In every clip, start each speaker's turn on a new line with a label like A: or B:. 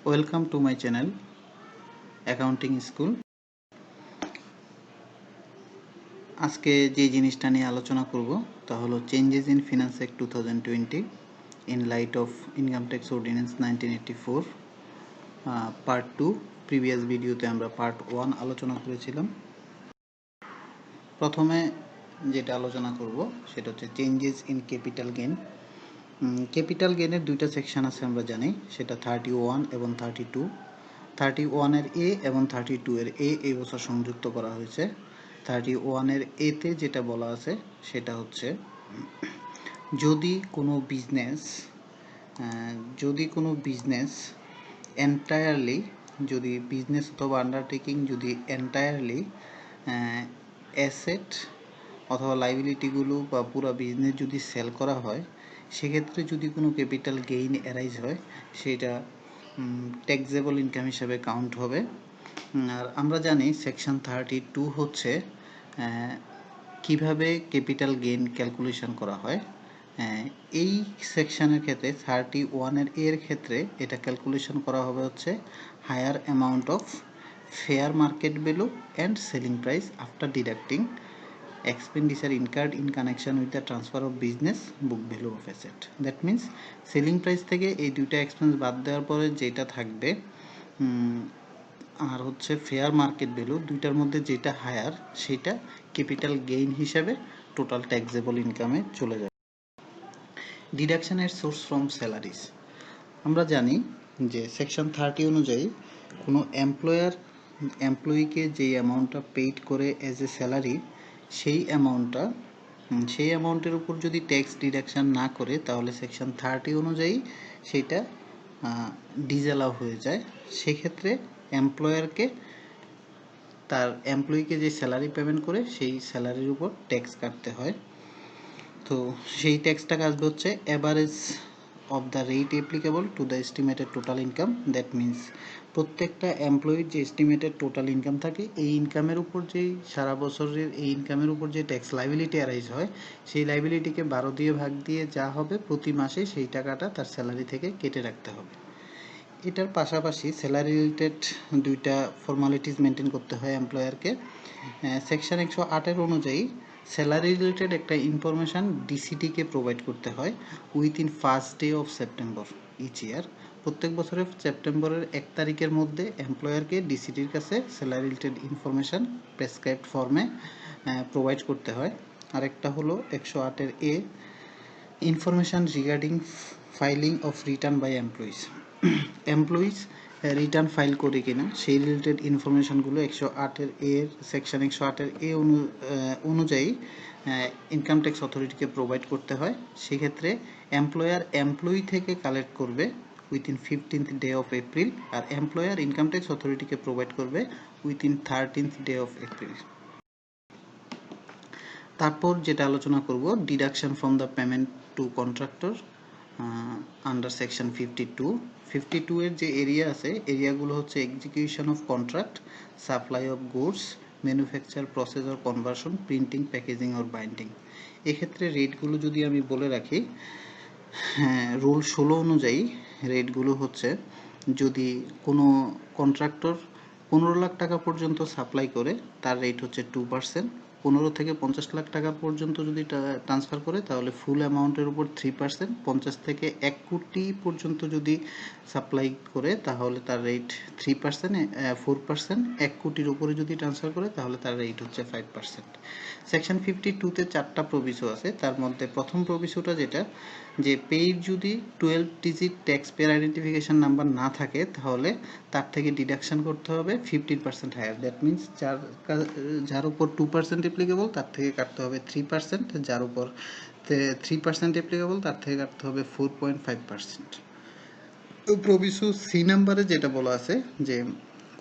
A: Welcome to my channel accounting school. আজকে যে জিনিসটা নিয়ে আলোচনা করব তা হলো changes in finance act 2020 in light off income tax ordinance 1984 part 2। Previous ভিডিওতে আমরা পার্ট 1 আলোচনা করেছিলাম। প্রথমে যেটা আলোচনা করব সেটা হচ্ছে changes in capital gain. Capital গেইনের দুইটা সেকশন আছে আমরা জানি, সেটা 31 এবং 32। 31 এর এ এবং 32 এর এ এই বছর সংযুক্ত করা হয়েছে। 31 এর এতে যেটা বলা আছে সেটা হচ্ছে যদি কোনো বিজনেস এন্টায়ারলি, যদি বিজনেস অথবা আন্ডারটেকিং যদি এন্টায়ারলি অ্যাসেট অথবা লাইবিলিটিগুলো বা পুরো বিজনেস যদি সেল করা হয়, সেক্ষেত্রে যদি কোনো ক্যাপিটাল গেইন অ্যারাইজ হয় সেটা ট্যাক্সেবল ইনকাম হিসাবে কাউন্ট হবে। আর আমরা জানি সেকশন 32 হচ্ছে কিভাবে ক্যাপিটাল গেইন ক্যালকুলেশন করা হয়। এই সেকশনের ক্ষেত্রে 31 এর ক্ষেত্রে এটা ক্যালকুলেশন করা হবে হচ্ছে higher amount of fair market value and selling price after deducting expenditure incurred in connection with the transfer of business book value of asset. That means selling price থেকে এই দুইটা এক্সপেন্স বাদ দেওয়ার পরে যেটা থাকবে আর হচ্ছে ফেয়ার মার্কেট ভ্যালু, দুইটার মধ্যে যেটা হায়ার সেটা ক্যাপিটাল গেইন হিসাবে টোটাল ট্যাক্সেবল ইনকামে চলে যাবে। ডিডাকশনের সোর্স ফ্রম স্যালারিজ। আমরা জানি যে সেকশন 30 অনুযায়ী কোনো এমপ্লয়িকে যেই অ্যামাউন্টটা পেইড করে অ্যাজ এ স্যালারি, সেই অ্যামাউন্টের উপর যদি ট্যাক্স ডিডাকশান না করে তাহলে সেকশন 30 অনুযায়ী সেইটা ডিসঅ্যালাউ হয়ে যায়। সেক্ষেত্রে তার এমপ্লয়িকে যে স্যালারি পেমেন্ট করে সেই স্যালারির উপর ট্যাক্স কাটতে হয়। তো সেই ট্যাক্সটা আসবে হচ্ছে average of the rate applicable to the estimated total income. That means প্রত্যেকটা এমপ্লয়ির যে এস্টিমেটেড টোটাল ইনকাম থাকে, এই ইনকামের উপর যেই সারা বছরের এই ইনকামের উপর যে ট্যাক্স লাইবিলিটি অ্যারাইজ হয়, সেই লাইবিলিটিকে 12 দিয়ে ভাগ দিয়ে যা হবে প্রতি মাসে সেই টাকাটা তার স্যালারি থেকে কেটে রাখতে হবে। এটার পাশাপাশি স্যালারি রিলেটেড দুইটা ফর্মালিটিস মেনটেন করতে হয় এমপ্লয়ারকে। সেকশন 108 অনুযায়ী স্যালারি রিলেটেড একটা ইনফরমেশান ডিসিটিকে প্রোভাইড করতে হয় within first day of September each year. প্রত্যেক বছরের সেপ্টেম্বরের 1 তারিখের মধ্যে এমপ্লয়ারকে ডিসিটির কাছে স্যালারি রিলেটেড ইনফরমেশান প্রেসক্রাইবড ফর্মে প্রোভাইড করতে হয়। আরেকটা হলো 108 A, information regarding filing of return by employees return file করে কিনা সেই রিলেটেড ইনফরমেশানগুলো 108 এর সেকশন 108 এ অনুযায়ী ইনকাম ট্যাক্স অথরিটিকে প্রোভাইড করতে হয়। সেক্ষেত্রে এমপ্লয়ি থেকে কালেক্ট করবে within 15th day of April, আর এমপ্লয়ার ইনকাম ট্যাক্স অথরিটিকে প্রোভাইড করবে within 13th day of April. তারপর যেটা আলোচনা করব, deduction from the payment to contractor under section 52 এর যে এরিয়া আছে, এরিয়াগুলো হচ্ছে execution of contract, supply of goods, manufacture process or conversion, printing, packaging or binding. এক্ষেত্রে রেটগুলো যদি আমি বলে রাখি, রুল 16 অনুযায়ী রেটগুলো হচ্ছে, যদি কোনো কন্ট্রাক্টর 15 লাখ টাকা পর্যন্ত সাপ্লাই করে তার রেট হচ্ছে 2%। 15 থেকে 50 লাখ টাকা পর্যন্ত যদি ট্রান্সফার করে তাহলে ফুল অ্যামাউন্টের উপর 3%। 50 থেকে 1 কোটি পর্যন্ত যদি সাপ্লাই করে তাহলে তার রেট 4%। 1 কোটির উপরে যদি ট্রান্সফার করে তাহলে তার রেট হচ্ছে 5%। সেকশন 52-তে 4টা প্রভিসো আছে। তার মধ্যে প্রথম প্রভিসোটা যেটা, যে পেইড যদি 12 digit tax payer identification number না থাকে তাহলে তার থেকে ডিডাকশন করতে হবে 15% হায়ার। দ্যাট মিনস যার উপর 2% অ্যাপ্লিকেবল তার থেকে কাটতে হবে 3%, যার উপর 3% অ্যাপ্লিকেবল তার থেকে কাটতে হবে 4.5%। প্রভিসো সি নাম্বারে যেটা বলা আছে যে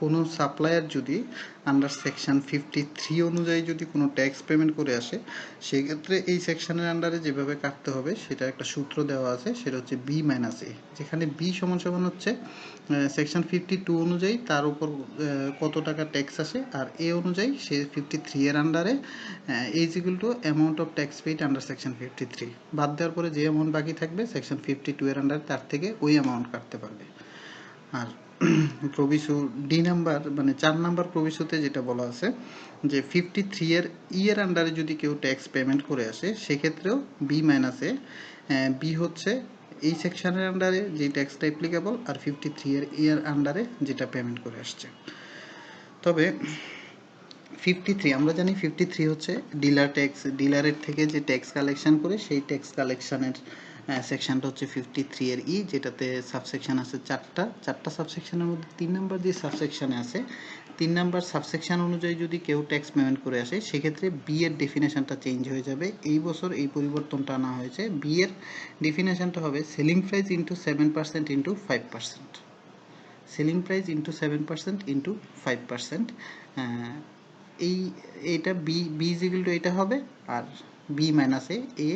A: কোনো সাপ্লায়ার যদি আন্ডার সেকশন 53 অনুযায়ী যদি কোনো ট্যাক্স পেমেন্ট করে আসে, সেক্ষেত্রে এই সেকশনের আন্ডারে যেভাবে কাটতে হবে সেটা একটা সূত্র দেওয়া আছে, সেটা হচ্ছে B - A, যেখানে B সমান হচ্ছে সেকশন 52 অনুযায়ী তার উপর কত টাকা ট্যাক্স আসে, আর A অনুযায়ী সে 53 এর আন্ডারে is equal to amount of tax paid under section 53। বাদ দেওয়ার পরে যে অ্যামাউন্ট বাকি থাকবে সেকশন 52 এর আন্ডারে তার থেকে ওই অ্যামাউন্ট কাটতে পারবে। আর প্রবিসু ডি নাম্বার মানে 4 নাম্বার প্রবিসুতে যেটা বলা আছে যে 53 এর এর আন্ডারে যদি কেউ ট্যাক্স পেমেন্ট করে আসে সেক্ষেত্রেও বি মাইনাসে বি হচ্ছে এই সেকশনের আন্ডারে যে ট্যাক্সটা অ্যাপ্লিকেবল আর 53 এর আন্ডারে যেটা পেমেন্ট করে আসছে। তবে 53 আমরা জানি 53 হচ্ছে ডিলার ট্যাক্স, ডিলারের থেকে যে ট্যাক্স কালেকশন করে সেই ট্যাক্স কালেকশনের সেকশনটা হচ্ছে 53 এর ই, যেটাতে সাবসেকশন আছে চারটা সাবসেকশনের মধ্যে 3 নাম্বার যে সাবসেকশনে আছে 3 নাম্বার সাবসেকশন অনুযায়ী যদি কেউ ট্যাক্স পেমেন্ট করে আসে সেক্ষেত্রে বি এর ডেফিনেশনটা চেঞ্জ হয়ে যাবে। এই বছর এই পরিবর্তনটা আনা হয়েছে। বি এর ডেফিনেশনটা হবে selling price into 7% into 5%, selling price into 7% into 5%। এইটা বি ইজ ইকুয়াল টু এটা হবে, আর বি মাইনাসে এ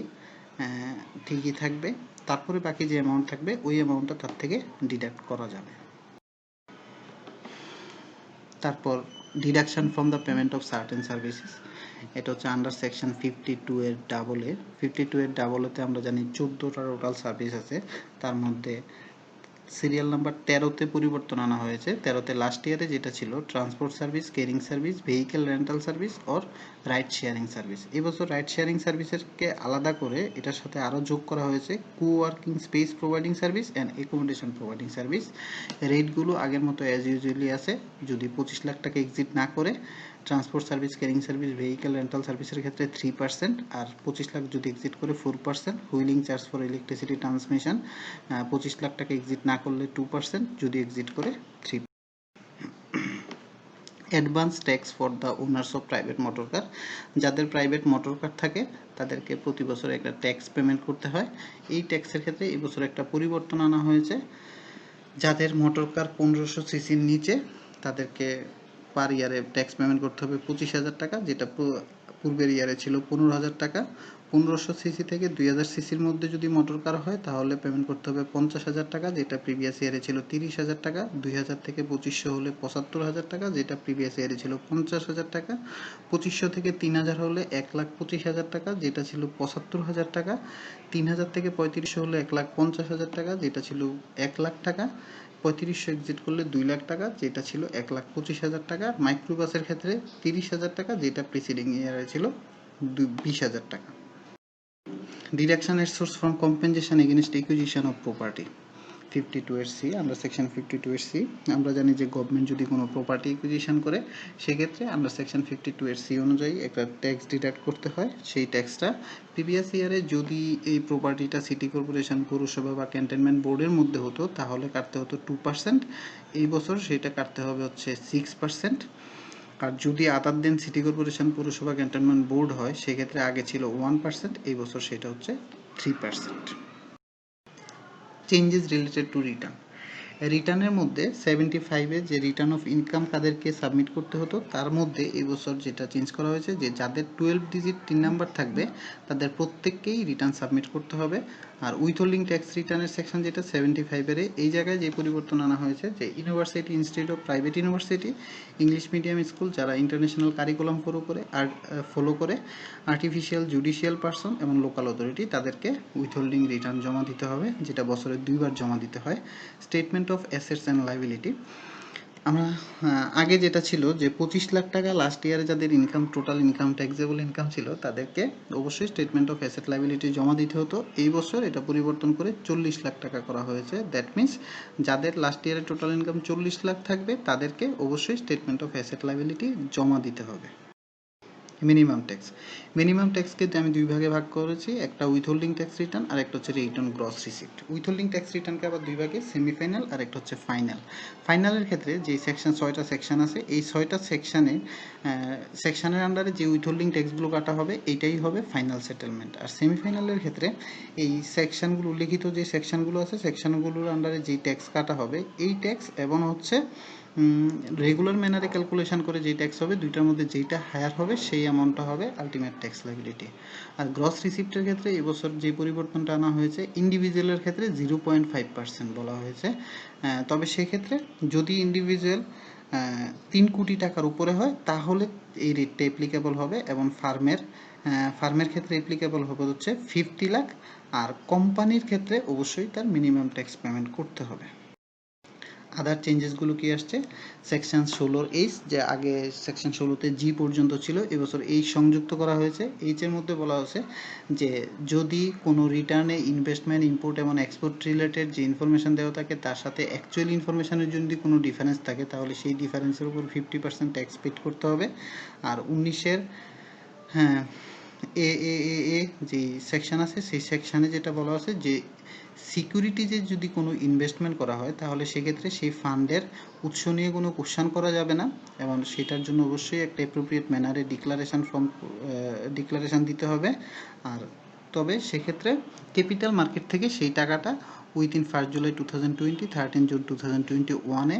A: ঠিকই থাকবে, তারপরে বাকি যে অ্যামাউন্ট থাকবে ওই অ্যামাউন্টটা তার থেকে ডিডাক্ট করা যাবে। তারপর deduction from the payment of certain services, এটা হচ্ছে আন্ডার সেকশন 52 এর ডাবল এ। 52 এর ডাবল এতে আমরা জানি 14টা টোটাল সার্ভিস আছে, তার মধ্যে সিরিয়াল নাম্বার 13তে পরিবর্তন আনা হয়েছে। 13তে লাস্ট ইয়ারে যেটা ছিল transport service, carrying service, vehicle rental service or ride sharing service. এবছর রাইড শেয়ারিং সার্ভিসেরকে আলাদা করে এটার সাথে আরও যোগ করা হয়েছে co working space providing service and accommodation providing service. রেটগুলো আগের মতো অ্যাজ ইউজুয়ালি আছে, যদি 25 লাখ টাকা এক্সিট না করে transport service, carrying service, vehicle rental সার্ভিসের ক্ষেত্রে 3%, আর 25 লাখ যদি এক্সিট করে 4%। Wheeling charge for electricity transmission 25 lakh টাকা এক্সিট না করলে 2%, যদি এক্সিট করে 3%। Advance tax for the owners of private motor car, যাদের প্রাইভেট মোটর কার থাকে তাদেরকে প্রতি বছর একটা ট্যাক্স পেমেন্ট করতে হয়। এই ট্যাক্সের ক্ষেত্রে এই বছর একটা পরিবর্তন আনা হয়েছে। যাদের মোটর কার 1500 সিসির নিচে তাদেরকে পার ইয়ারে ট্যাক্স পেমেন্ট করতে হবে 25,000 টাকা, যেটা পূর্বের ইয়ারে ছিল 15,000 টাকা। 1500 সিসি থেকে 2000 সিসির মধ্যে যদি মোটর কার হয় তাহলে পেমেন্ট করতে হবে 50,000 টাকা, যেটা প্রিভিয়াস ইয়ারে ছিল 30,000 টাকা। 2000 থেকে 2500 হলে 75,000 টাকা, যেটা প্রিভিয়াস ইয়ারে ছিল 50,000 টাকা। 2500 থেকে 3000 হলে 1,25,000 টাকা, যেটা ছিল 75,000 টাকা। 3000 থেকে 3500 হলে 1,50,000 টাকা, যেটা ছিল 1 লাখ টাকা। 3500 এক্সিট করলে 2 লাখ টাকা, যেটা ছিল 1,25,000 টাকা। মাইক্রোবাসের ক্ষেত্রে 30,000 টাকা, যেটা প্রিসিডিং ইয়ারে ছিল 20,000 টাকা। ডিডাকশন এর source from compensation against acquisition of property 52 এর সি, আমরা সেকশন 52 এর সি আমরা জানি যে গভর্নমেন্ট যদি কোনো প্রপার্টি একুইজিশন করে সেক্ষেত্রে আমরা সেকশন 52 এর সি অনুযায়ী একটা ট্যাক্স ডিডাক্ট করতে হয়। সেই ট্যাক্সটা প্রিভিয়াস ইয়ারে যদি এই প্রপার্টিটা সিটি কর্পোরেশন, পৌরসভা বা ক্যান্টনমেন্ট বোর্ডের মধ্যে হতো তাহলে কাটতে হতো 2%, এই বছর সেটা কাটতে হবে হচ্ছে 6%। আর যদি আদার দেন সিটি কর্পোরেশন, পৌরসভা, ক্যান্টনমেন্ট বোর্ড হয় সেক্ষেত্রে আগে ছিল 1%, এই বছর সেটা হচ্ছে 3%। চেঞ্জেস রিলেটেড টু রিটার্ন, রিটার্নের মধ্যে 75-এ যে রিটার্ন অফ ইনকাম তাদেরকে সাবমিট করতে হতো তার মধ্যে এই বছর যেটা চেঞ্জ করা হয়েছে যে যাদের 12 ডিজিট 3 নাম্বার থাকবে তাদের প্রত্যেককেই রিটার্ন সাবমিট করতে হবে। আর উইথহোল্ডিং ট্যাক্স রিটার্নের সেকশন যেটা 75-এর, এই জায়গায় যে পরিবর্তন আনা হয়েছে যে university, institute of private university, English medium school যারা ইন্টারন্যাশনাল কারিকুলাম ফলো করে, আর্টিফিশিয়াল জুডিশিয়াল পারসন এবং লোকাল অথরিটি তাদেরকে উইথহোল্ডিং রিটার্ন জমা দিতে হবে, যেটা বছরে 2 বার জমা দিতে হয়। Statement of assets and liability, আমরা আগে যেটা ছিল যে 25 লাখ টাকা লাস্ট ইয়ারে যাদের income, total income, taxable income ছিল তাদেরকে অবশ্যই স্টেটমেন্ট অফ অ্যাসেট লায়াবিলিটি জমা দিতে হতো। এই বছর এটা পরিবর্তন করে 40 লাখ টাকা করা হয়েছে। দ্যাট মিনস যাদের লাস্ট ইয়ারে টোটাল ইনকাম 40 লাখ থাকবে তাদেরকে অবশ্যই স্টেটমেন্ট অফ অ্যাসেট লায়াবিলিটি জমা দিতে হবে। মিনিমাম ট্যাক্স, মিনিমাম ট্যাক্সকে আমি 2 ভাগে ভাগ করেছি, একটা উইথহোল্ডিং ট্যাক্স রিটার্ন আর একটা হচ্ছে return gross receipt. Withholding tax রিটার্নকে আবার 2 ভাগে, সেমিফাইনাল আর একটা হচ্ছে ফাইনাল। ফাইনালের ক্ষেত্রে যে সেকশন 6টা সেকশন আছে এই 6টা সেকশনের আন্ডারে যে উইথহোল্ডিং ট্যাক্সগুলো কাটা হবে এইটাই হবে ফাইনাল সেটেলমেন্ট। আর সেমিফাইনালের ক্ষেত্রে এই সেকশনগুলো উল্লেখিত যে সেকশনগুলো আছে সেকশনগুলোর আন্ডারে যেই ট্যাক্স কাটা হবে এই ট্যাক্স এবং হচ্ছে রেগুলার ম্যানারে ক্যালকুলেশন করে যেই ট্যাক্স হবে দুইটার মধ্যে যেইটা হায়ার হবে সেই অ্যামাউন্টটা হবে আলটিমেট ট্যাক্স লায়াবিলিটি। আর গ্রস রিসিপ্টের ক্ষেত্রে এবছর যে পরিবর্তনটা আনা হয়েছে ইন্ডিভিজুয়ালের ক্ষেত্রে 0.5% বলা হয়েছে। তবে সেক্ষেত্রে যদি ইন্ডিভিজুয়াল 3 কোটি টাকার উপরে হয় তাহলে এই রেটটা অ্যাপ্লিকেবল হবে, এবং ফার্মের ক্ষেত্রে অ্যাপ্লিকেবল হবে হচ্ছে 50 লাখ। আর কোম্পানির ক্ষেত্রে অবশ্যই তার মিনিমাম ট্যাক্স পেমেন্ট করতে হবে। আদার চেঞ্জেসগুলো কি আসছে, সেকশন 16 এইচ, যে আগে সেকশন 16-তে জি পর্যন্ত ছিল, এবছর এইচ সংযুক্ত করা হয়েছে। এইচের মধ্যে বলা হয়েছে যে যদি কোনো রিটার্নে ইনভেস্টমেন্ট, ইম্পোর্ট এবং এক্সপোর্ট রিলেটেড যে ইনফরমেশন দেওয়া থাকে তার সাথে অ্যাকচুয়াল ইনফরমেশনের যদি কোনো ডিফারেন্স থাকে তাহলে সেই ডিফারেন্সের উপর 50% ট্যাক্স পেড করতে হবে। আর 19-এর হ্যাঁ এ যে সেকশন আছে সেই সেকশানে যেটা বলা আছে যে সিকিউরিটিজে যদি কোনো ইনভেস্টমেন্ট করা হয় তাহলে সেক্ষেত্রে সেই ফান্ডের উৎস নিয়ে কোনো কোশ্চেন করা যাবে না, এবং সেটার জন্য অবশ্যই একটা অ্যাপ্রোপ্রিয়েট ম্যানারে ডিক্লারেশন দিতে হবে। আর তবে সেক্ষেত্রে ক্যাপিটাল মার্কেট থেকে সেই টাকাটা উইদিন 1 জুলাই 2020, 13 জুন 2021-এ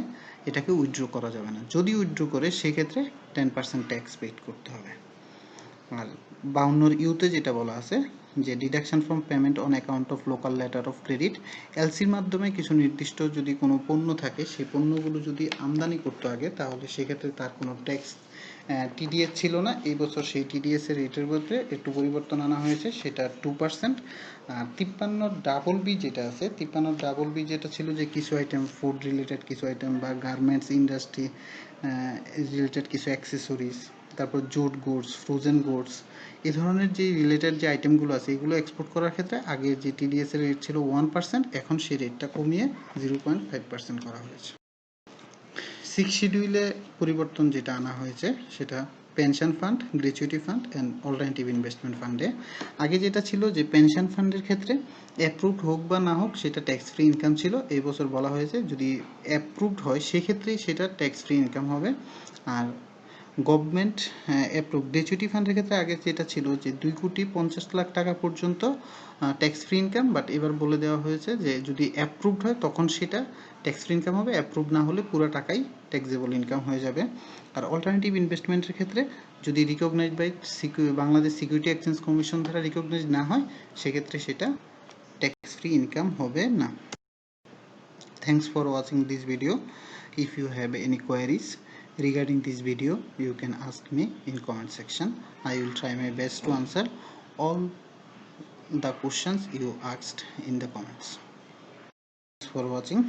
A: এটাকে উইথড্র করা যাবে না। যদি উইথড্র করে সেক্ষেত্রে 10% ট্যাক্স পেড করতে হবে। আর 52 ইউতে যেটা বলা আছে যে deduction from payment on account of local letter of credit, এলসির মাধ্যমে কিছু নির্দিষ্ট যদি কোনো পণ্য থাকে সেই পণ্যগুলো যদি আমদানি করতে আগে তাহলে সেক্ষেত্রে তার কোনো ট্যাক্স টিডিএস ছিল না। এই বছর সেই টিডিএস এর রেটের মধ্যে একটু পরিবর্তন আনা হয়েছে, সেটা 2%। আর 53 যেটা আছে, 53 যেটা ছিল যে কিছু আইটেম ফুড রিলেটেড, কিছু আইটেম বা গার্মেন্টস ইন্ডাস্ট্রি রিলেটেড কিছু অ্যাক্সেসরিজ, তারপর জুট গুডস, ফ্রোজেন গুডস, এই ধরনের যে রিলেটেড যে আইটেমগুলো আছে এগুলো এক্সপোর্ট করার ক্ষেত্রে আগে যে টিডিএস এর রেট ছিল 1%, এখন সেই রেটটা কমিয়ে 0.5% করা হয়েছে। 6 শিডিউলে পরিবর্তন যেটা আনা হয়েছে সেটা pension fund, gratuity fund and alternative investment ফান্ডে। আগে যেটা ছিল যে পেনশন ফান্ডের ক্ষেত্রে অ্যাপ্রুভড হোক বা না হোক সেটা ট্যাক্স ফ্রি ইনকাম ছিল, এই বছর বলা হয়েছে যদি অ্যাপ্রুভড হয় সেক্ষেত্রেই সেটা ট্যাক্স ফ্রি ইনকাম হবে। আর গভর্নমেন্ট অ্যাপ্রুভ গ্র্যাচুইটি ফান্ডের ক্ষেত্রে আগে যেটা ছিল যে 2,50,00,000 টাকা পর্যন্ত ট্যাক্স ফ্রি ইনকাম, বাট এবার বলে দেওয়া হয়েছে যে যদি অ্যাপ্রুভড হয় তখন সেটা ট্যাক্স ফ্রি ইনকাম হবে, অ্যাপ্রুভ না হলে পুরো টাকাই ট্যাক্সেবল ইনকাম হয়ে যাবে। আর অল্টারনেটিভ ইনভেস্টমেন্টের ক্ষেত্রে যদি recognise by Bangladesh security exchange commission দ্বারা রিকগনাইজ না হয় সেক্ষেত্রে সেটা ট্যাক্স ফ্রি ইনকাম হবে না। Thanks for watching this video. If you have any queries regarding this video, you can ask me in comment section. I will try my best to answer all the questions you asked in the comments. Thanks for watching.